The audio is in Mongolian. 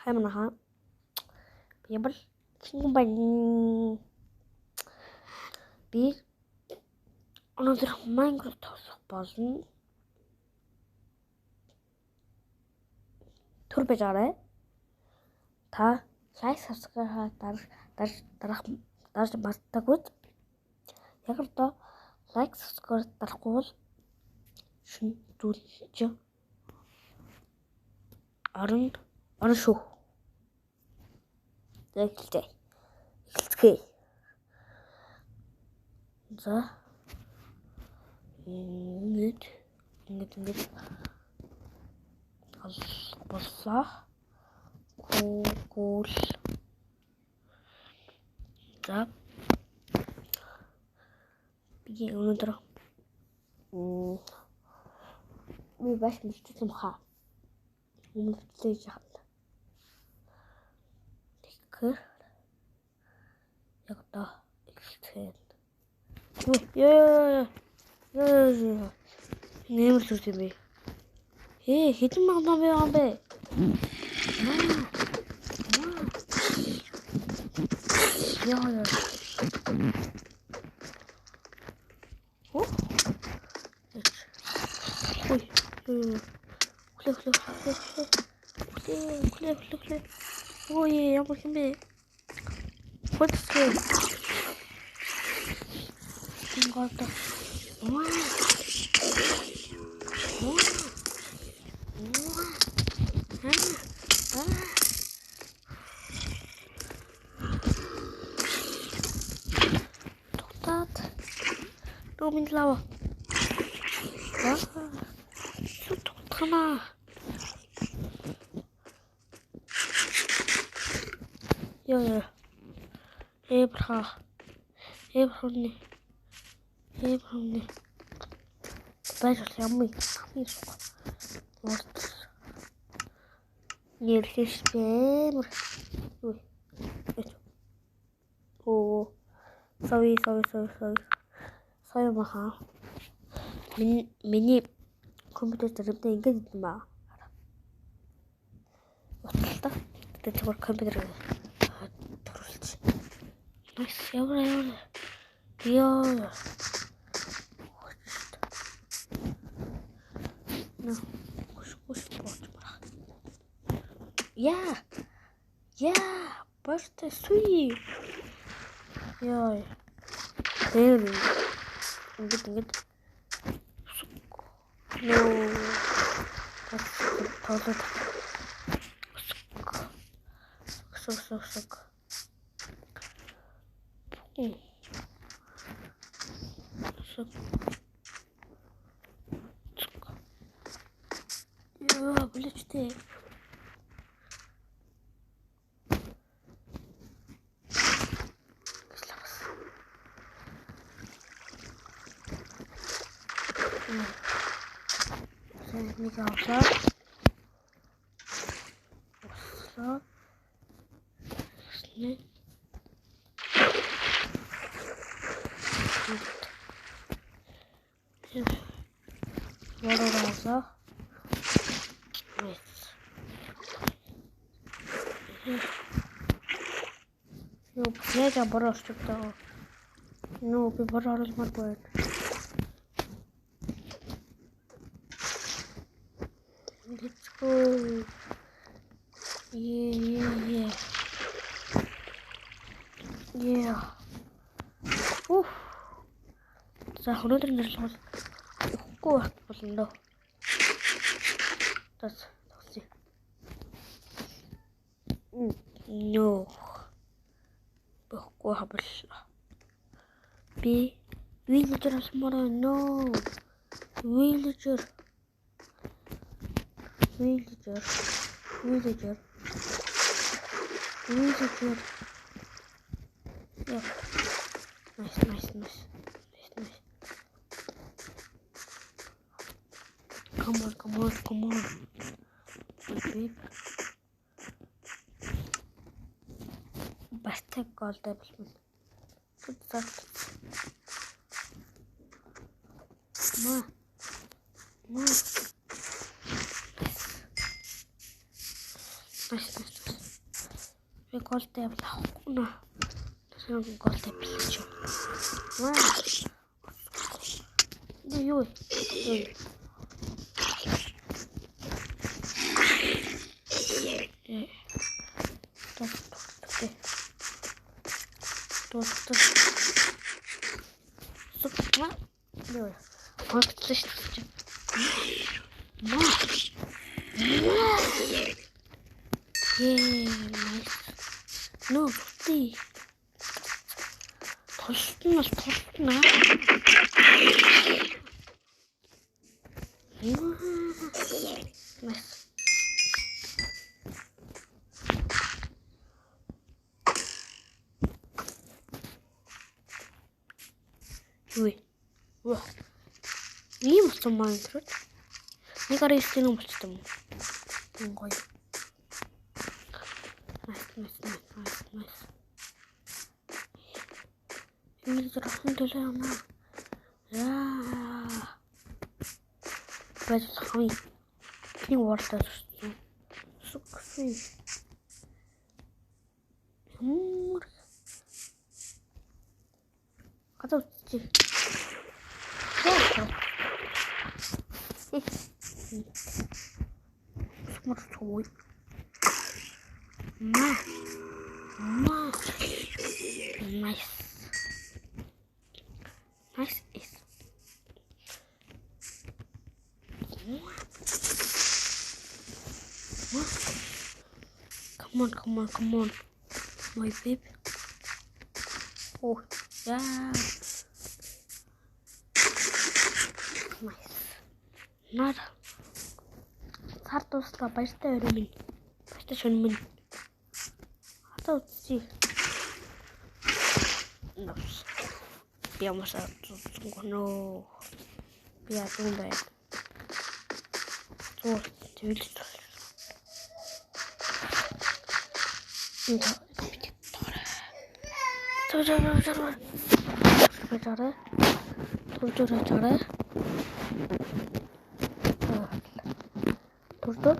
Хаймнаха. Би бол чингэн би өнөөдөр Minecraft тоглох болно. Түр байж байгаарай. Та лайк subscribe дарж мартаагүй. Яг одоо лайк subscribe дарахгүй бол шин зүйл чи орон шүү. Эхэлцгээе. За ингэж боллоо. Cool. За би өнөөдөр би бас мэдчихсэн хаа. Өмнөдөө яах. Тэгэхээр яг одоо эхэлцгээе. Нэмэр зүрх юм бэ? Хэдэн мянган байгаа юм бэ? Яа. Ой, ямар юм бэ? Хотсоо. Ингоото. Тотат. Домин лава. Тана. Яа. Эбрхоны. Бажал ямыг вот. Нэрхэшбэмэр. Оо. Sorry. Маха. Миний компьютер дээр ингэж юм аа. Баталта. Тэгээд зүгээр компьютер төрүүлж. Маш яваа. Яа. No. Куш бот. Я. Просто суи. Яа. Ингэж. No. Толод. Сок. Яа, бличтэй. Нэг авлаа. Сне. Ворораза. Ну, я борол что-то. Ну, би борол маргой. Let's go. Yeah. За өнөөдөр нэрлэл ихгүй болно. Tas. No. Бохоо хавлаа. Би villager асмаар no. Villager. Yeah. Nice. Come on. Baby. Бастай гол дэвлэн. Nice. Би голтой авахгүй наа. Тэр голтой билж. Юу? No, ты. Толстна. Ой. Вау. Ийм болсон Майнкрафт. Нэг арай стен болчихсон юм. Гоё. Nice. Ini terang dulu ama. Ya. Baca kami. Ini warta tu. Sukses. Kata uci. Semua cuy. Nice is. Come on. My baby. Oh, yeah. Nice. Nada. Sartosta paista öremin. Paista şönmin. Hatta uçsi. No. Vamos a no. Via tumba. Oh, te visto. Dur.